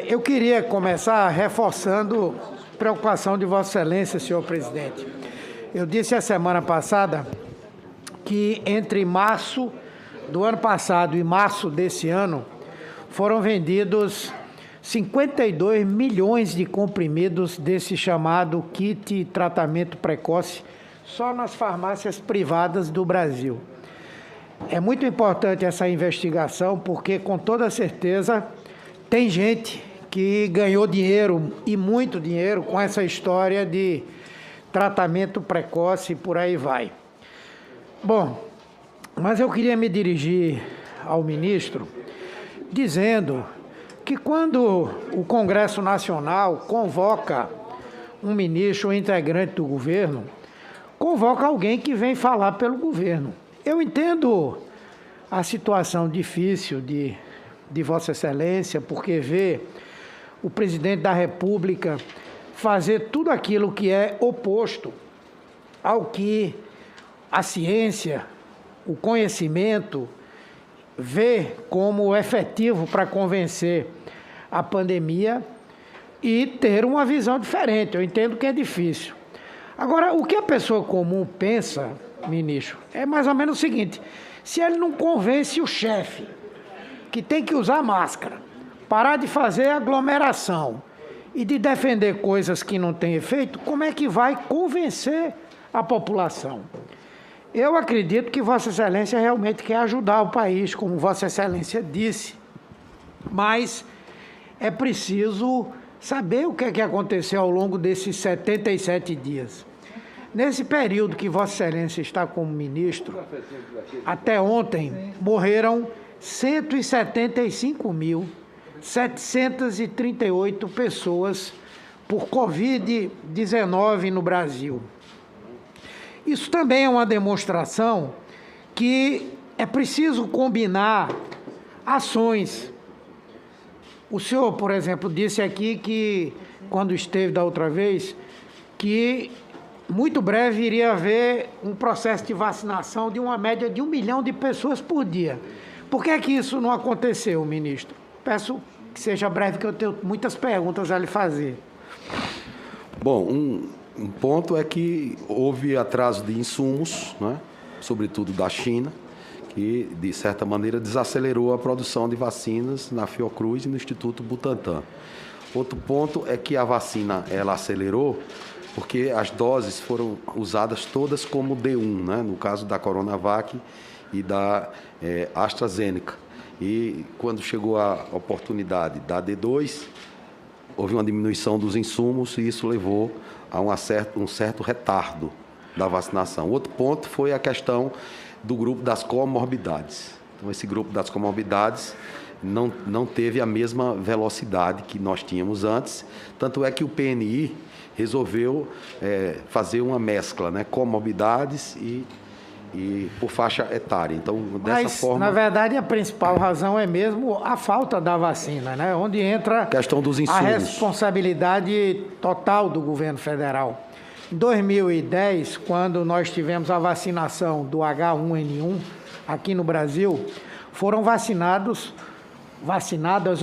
Eu queria começar reforçando a preocupação de Vossa Excelência, senhor presidente. Eu disse a semana passada que entre março do ano passado e março desse ano foram vendidos 52 milhões de comprimidos desse chamado kit tratamento precoce só nas farmácias privadas do Brasil. É muito importante essa investigação porque, com toda certeza, tem gente que ganhou dinheiro, e muito dinheiro, com essa história de tratamento precoce e por aí vai. Bom, mas eu queria me dirigir ao ministro dizendo que quando o Congresso Nacional convoca um ministro ou integrante do governo, convoca alguém que vem falar pelo governo. Eu entendo a situação difícil de Vossa Excelência, porque vê o presidente da República fazer tudo aquilo que é oposto ao que a ciência, o conhecimento, vê como efetivo para convencer a pandemia e ter uma visão diferente. Eu entendo que é difícil. Agora, o que a pessoa comum pensa, ministro, é mais ou menos o seguinte: se ele não convence o chefe que tem que usar máscara, parar de fazer aglomeração e de defender coisas que não têm efeito, como é que vai convencer a população? Eu acredito que Vossa Excelência realmente quer ajudar o país, como Vossa Excelência disse, mas é preciso saber o que é que aconteceu ao longo desses 77 dias. Nesse período que Vossa Excelência está como ministro, até ontem morreram 175.738 pessoas por Covid-19 no Brasil. Isso também é uma demonstração que é preciso combinar ações. O senhor, por exemplo, disse aqui que, quando esteve da outra vez, que muito breve iria haver um processo de vacinação de uma média de 1 milhão de pessoas por dia. Por que é que isso não aconteceu, ministro? Peço que seja breve, que eu tenho muitas perguntas a lhe fazer. Bom, um ponto é que houve atraso de insumos, né, sobretudo da China, que, de certa maneira, desacelerou a produção de vacinas na Fiocruz e no Instituto Butantan. Outro ponto é que a vacina ela acelerou porque as doses foram usadas todas como D1, né, no caso da Coronavac e da AstraZeneca. E quando chegou a oportunidade da D2, houve uma diminuição dos insumos e isso levou a um certo retardo da vacinação. Outro ponto foi a questão do grupo das comorbidades. Então, esse grupo das comorbidades não teve a mesma velocidade que nós tínhamos antes, tanto é que o PNI resolveu fazer uma mescla, né, comorbidades e por faixa etária. Então, dessa forma... na verdade, a principal razão é mesmo a falta da vacina, né? Onde entra questão dos insumos. A responsabilidade total do governo federal. Em 2010, quando nós tivemos a vacinação do H1N1 aqui no Brasil, foram vacinadas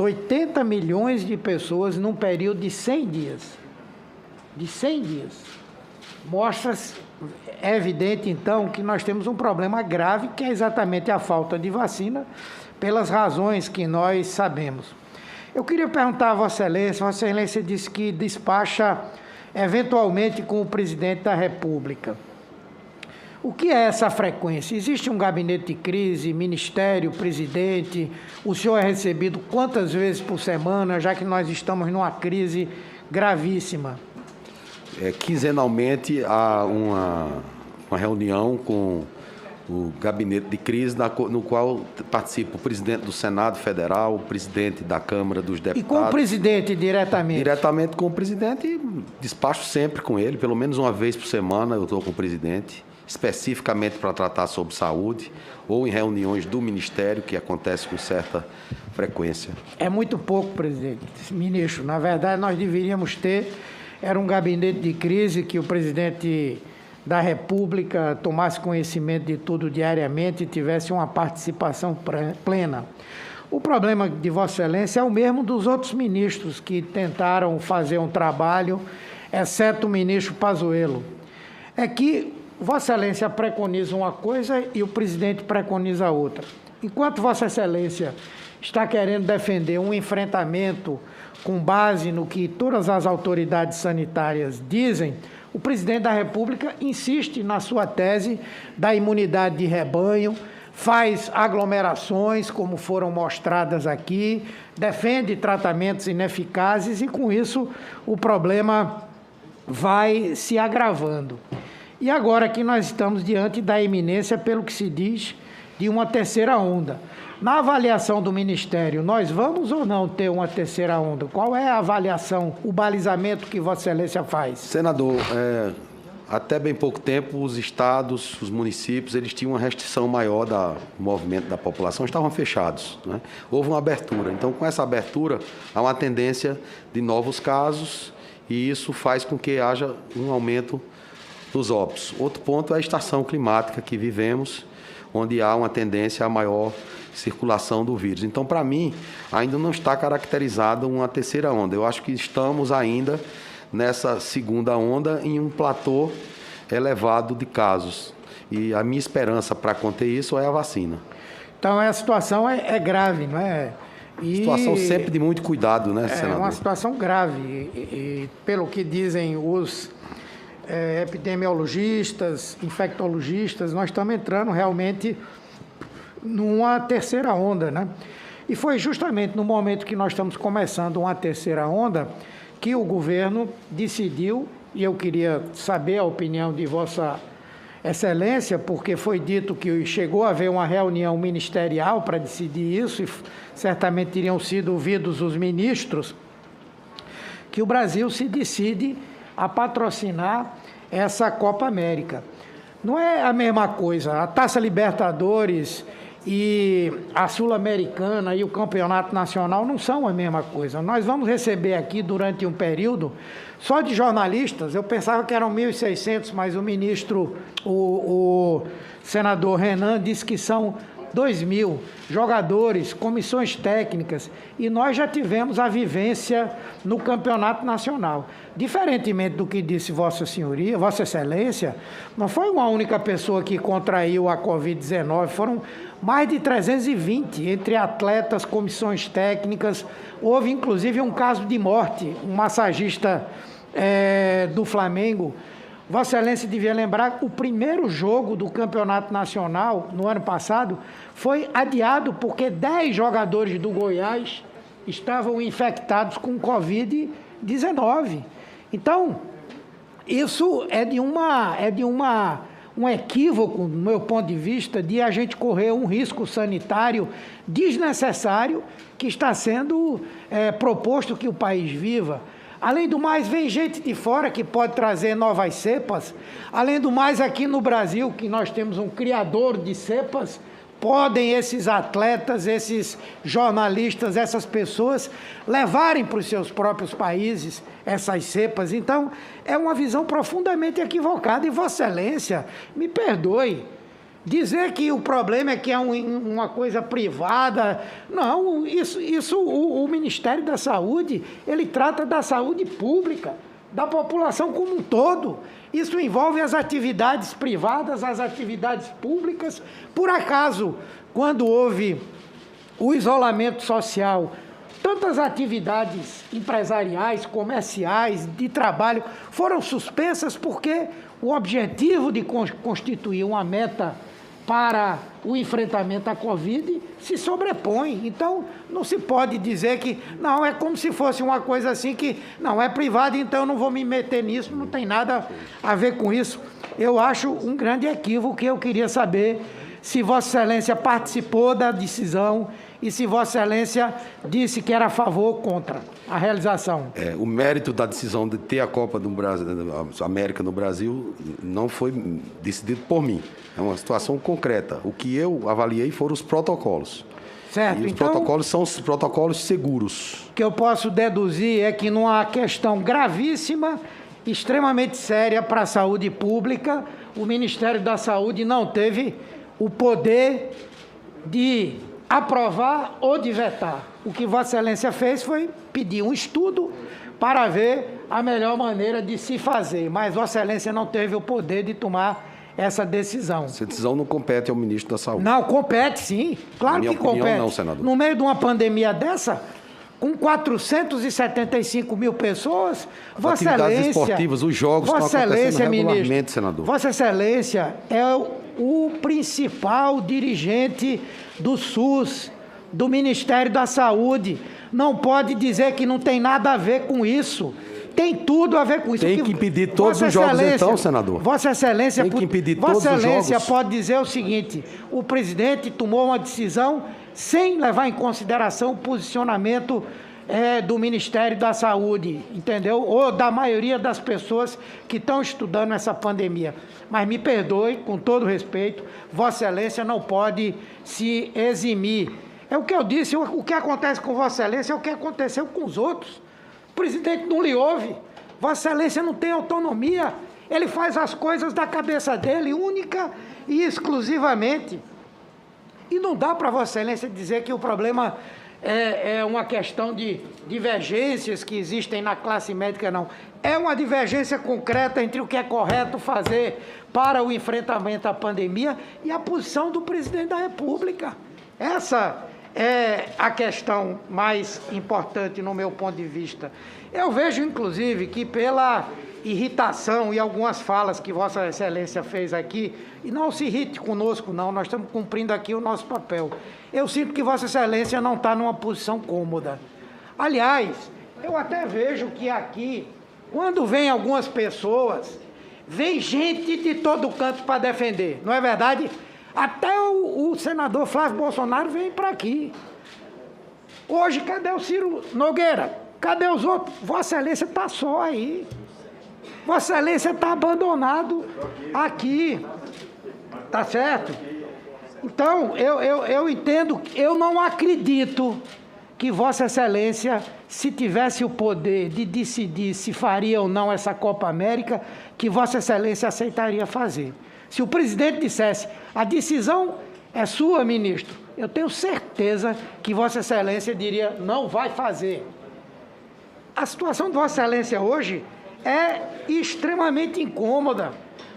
80 milhões de pessoas num período de 100 dias. De 100 dias. É evidente, então, que nós temos um problema grave, que é exatamente a falta de vacina, pelas razões que nós sabemos. Eu queria perguntar a Vossa Excelência disse que despacha eventualmente com o presidente da República. O que é essa frequência? Existe um gabinete de crise, ministério, presidente? O senhor é recebido quantas vezes por semana, já que nós estamos numa crise gravíssima? Quinzenalmente há uma reunião com o gabinete de crise, no qual participa o presidente do Senado Federal, o presidente da Câmara dos Deputados. E com o presidente diretamente? Diretamente com o presidente, despacho sempre com ele, pelo menos uma vez por semana eu estou com o presidente, especificamente para tratar sobre saúde, ou em reuniões do Ministério, que acontece com certa frequência. É muito pouco, presidente. Ministro, na verdade nós deveríamos ter... Era um gabinete de crise que o presidente da República tomasse conhecimento de tudo diariamente e tivesse uma participação plena. O problema de Vossa Excelência é o mesmo dos outros ministros que tentaram fazer um trabalho, exceto o ministro Pazuello. É que Vossa Excelência preconiza uma coisa e o presidente preconiza outra. Enquanto Vossa Excelência está querendo defender um enfrentamento com base no que todas as autoridades sanitárias dizem, o presidente da República insiste na sua tese da imunidade de rebanho, faz aglomerações, como foram mostradas aqui, defende tratamentos ineficazes e, com isso, o problema vai se agravando. E agora que nós estamos diante da iminência, pelo que se diz, de uma terceira onda. Na avaliação do Ministério, nós vamos ou não ter uma terceira onda? Qual é a avaliação, o balizamento que Vossa Excelência faz? Senador, até bem pouco tempo, os estados, os municípios, eles tinham uma restrição maior do movimento da população, estavam fechados, né? Houve uma abertura. Então, com essa abertura, há uma tendência de novos casos e isso faz com que haja um aumento dos óbitos. Outro ponto é a estação climática que vivemos, onde há uma tendência a maior circulação do vírus. Então, para mim, ainda não está caracterizada uma terceira onda. Eu acho que estamos ainda nessa segunda onda em um platô elevado de casos. E a minha esperança para conter isso é a vacina. Então, a situação é grave, não é? Situação sempre de muito cuidado, né, senador? É uma situação grave. E pelo que dizem os epidemiologistas, infectologistas, nós estamos entrando realmente numa terceira onda, né? E foi justamente no momento que nós estamos começando uma terceira onda que o governo decidiu, e eu queria saber a opinião de Vossa Excelência, porque foi dito que chegou a haver uma reunião ministerial para decidir isso, e certamente teriam sido ouvidos os ministros, que o Brasil se decide a patrocinar essa Copa América. Não é a mesma coisa, a Taça Libertadores e a Sul-Americana e o Campeonato Nacional não são a mesma coisa. Nós vamos receber aqui, durante um período, só de jornalistas, eu pensava que eram 1.600, mas o ministro, o senador Renan, disse que são 2.000 jogadores, comissões técnicas, e nós já tivemos a vivência no Campeonato Nacional. Diferentemente do que disse Vossa Senhoria, Vossa Excelência, não foi uma única pessoa que contraiu a Covid-19, foram mais de 320, entre atletas, comissões técnicas. Houve, inclusive, um caso de morte, um massagista do Flamengo. Vossa Excelência devia lembrar que o primeiro jogo do Campeonato Nacional, no ano passado, foi adiado porque 10 jogadores do Goiás estavam infectados com Covid-19. Então, isso é de um equívoco, do meu ponto de vista, de a gente correr um risco sanitário desnecessário que está sendo proposto que o país viva. Além do mais, vem gente de fora que pode trazer novas cepas. Além do mais, aqui no Brasil, que nós temos um criador de cepas, podem esses atletas, esses jornalistas, essas pessoas levarem para os seus próprios países essas cepas. Então, é uma visão profundamente equivocada. E Vossa Excelência, me perdoe, dizer que o problema é que é uma coisa privada, não, o Ministério da Saúde, ele trata da saúde pública, da população como um todo. Isso envolve as atividades privadas, as atividades públicas. Por acaso, quando houve o isolamento social, tantas atividades empresariais, comerciais, de trabalho, foram suspensas porque o objetivo de constituir uma meta para o enfrentamento à Covid se sobrepõe. Então, não se pode dizer que, não, é como se fosse uma coisa assim que, não, é privado, então eu não vou me meter nisso, não tem nada a ver com isso. Eu acho um grande equívoco que eu queria saber se Vossa Excelência participou da decisão e se Vossa Excelência disse que era a favor ou contra a realização. O mérito da decisão de ter a Copa do Brasil, a América no Brasil não foi decidido por mim. É uma situação concreta. O que eu avaliei foram os protocolos. Certo, e os protocolos são os protocolos seguros. O que eu posso deduzir é que numa questão gravíssima, extremamente séria para a saúde pública, o Ministério da Saúde não teve o poder de aprovar ou de vetar. O que Vossa Excelência fez foi pedir um estudo para ver a melhor maneira de se fazer, mas Vossa Excelência não teve o poder de tomar essa decisão. Essa decisão não compete ao ministro da Saúde. Não, compete sim, claro que compete. Não, senador. No meio de uma pandemia dessa, com 475 mil pessoas, Vossa Excelência... Atividades esportivas, os jogos estão acontecendo regularmente, senador. Vossa Excelência é o principal dirigente do SUS, do Ministério da Saúde. Não pode dizer que não tem nada a ver com isso. Tem tudo a ver com isso. Tem que impedir todos os jogos então, senador? Vossa Excelência, tem que impedir todos os jogos. Pode dizer o seguinte: o presidente tomou uma decisão sem levar em consideração o posicionamento do Ministério da Saúde, entendeu? Ou da maioria das pessoas que estão estudando essa pandemia. Mas me perdoe, com todo respeito, Vossa Excelência não pode se eximir. É o que eu disse, o que acontece com Vossa Excelência é o que aconteceu com os outros. O presidente não lhe ouve, Vossa Excelência não tem autonomia, ele faz as coisas da cabeça dele, única e exclusivamente. E não dá para Vossa Excelência dizer que o problema é uma questão de divergências que existem na classe médica, não. É uma divergência concreta entre o que é correto fazer para o enfrentamento à pandemia e a posição do presidente da República. Essa é a questão mais importante no meu ponto de vista. Eu vejo, inclusive, que pela irritação e algumas falas que Vossa Excelência fez aqui, e não se irrite conosco, não, nós estamos cumprindo aqui o nosso papel. Eu sinto que Vossa Excelência não está numa posição cômoda. Aliás, eu até vejo que aqui, quando vem algumas pessoas, vem gente de todo canto para defender, não é verdade? Até o senador Flávio Bolsonaro vem para aqui. Hoje, cadê o Ciro Nogueira? Cadê os outros? Vossa Excelência está só aí. Vossa Excelência está abandonado aqui. Tá certo? Então, eu entendo, eu não acredito que Vossa Excelência, se tivesse o poder de decidir se faria ou não essa Copa América, que Vossa Excelência aceitaria fazer. Se o presidente dissesse, a decisão é sua, ministro, eu tenho certeza que Vossa Excelência diria, não vai fazer. A situação de Vossa Excelência hoje é extremamente incômoda.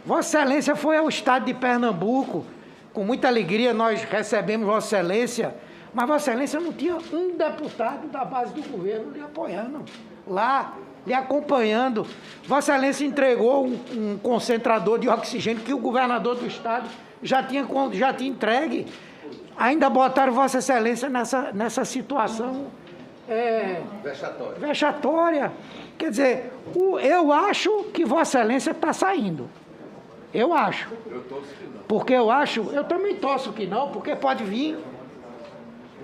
Vossa Excelência foi ao estado de Pernambuco, com muita alegria nós recebemos Vossa Excelência, mas Vossa Excelência não tinha um deputado da base do governo lhe apoiando, lá, lhe acompanhando. Vossa Excelência entregou um concentrador de oxigênio que o governador do estado já tinha entregue. Ainda botaram Vossa Excelência nessa situação vexatória. Quer dizer, eu acho que Vossa Excelência está saindo. Eu acho. Porque eu também torço que não, porque pode vir,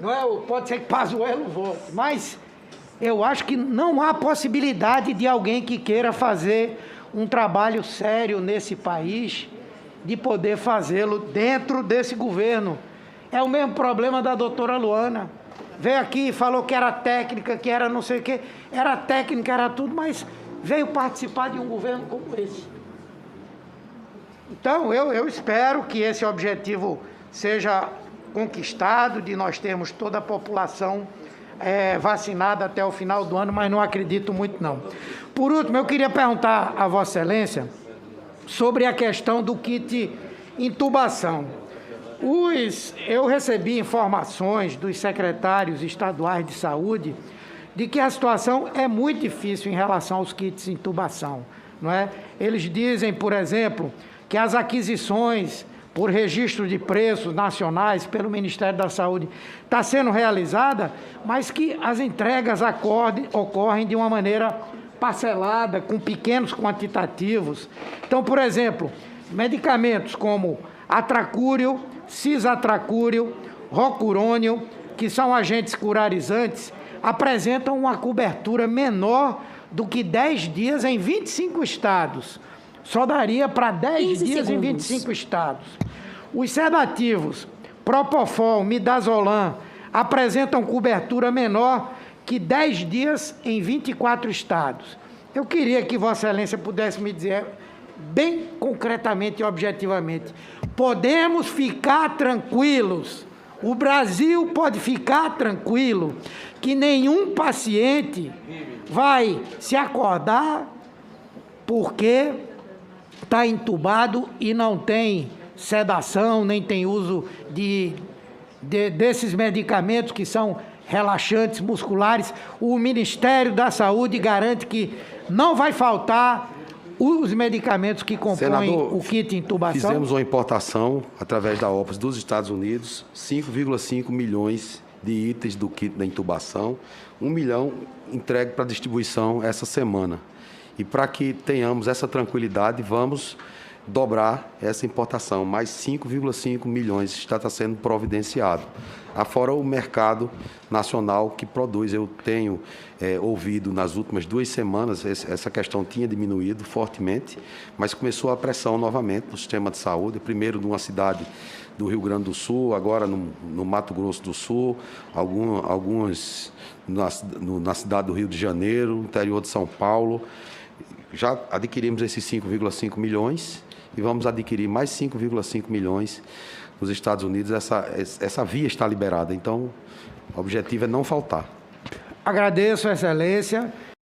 não é, pode ser que Pazuello volte, mas eu acho que não há possibilidade de alguém que queira fazer um trabalho sério nesse país, de poder fazê-lo dentro desse governo. É o mesmo problema da doutora Luana. Veio aqui e falou que era técnica, que era não sei o quê. Era técnica, era tudo, mas veio participar de um governo como esse. Então, eu espero que esse objetivo seja conquistado, de nós termos toda a população vacinada até o final do ano, mas não acredito muito, não. Por último, eu queria perguntar a Vossa Excelência sobre a questão do kit intubação. Eu recebi informações dos secretários estaduais de saúde de que a situação é muito difícil em relação aos kits de intubação, não é? Eles dizem, por exemplo, que as aquisições por registro de preços nacionais pelo Ministério da Saúde está sendo realizada, mas que as entregas ocorrem de uma maneira parcelada, com pequenos quantitativos. Então, por exemplo, medicamentos como atracúrio, cisatracúrio, rocurônio, que são agentes curarizantes, apresentam uma cobertura menor do que 10 dias em 25 estados. Só daria para 10 dias em 25 estados. Os sedativos, Propofol, Midazolam, apresentam cobertura menor que 10 dias em 24 estados. Eu queria que Vossa Excelência pudesse me dizer bem concretamente e objetivamente, podemos ficar tranquilos, O Brasil pode ficar tranquilo que nenhum paciente vai se acordar porque está entubado e não tem sedação, nem tem uso desses medicamentos que são relaxantes musculares. O Ministério da Saúde garante que não vai faltar os medicamentos que compõem, senador, o kit de intubação. Fizemos uma importação, através da OPAS dos Estados Unidos, 5,5 milhões de itens do kit da intubação, 1 milhão entregue para distribuição essa semana. E para que tenhamos essa tranquilidade, vamos dobrar essa importação, mais 5,5 milhões está sendo providenciado. Afora o mercado nacional que produz. Eu tenho ouvido nas últimas 2 semanas, essa questão tinha diminuído fortemente, mas começou a pressão novamente no sistema de saúde, primeiro numa cidade do Rio Grande do Sul, agora no Mato Grosso do Sul, alguns na cidade do Rio de Janeiro, interior de São Paulo. Já adquirimos esses 5,5 milhões e vamos adquirir mais 5,5 milhões nos Estados Unidos. Essa via está liberada, então o objetivo é não faltar. Agradeço, Excelência.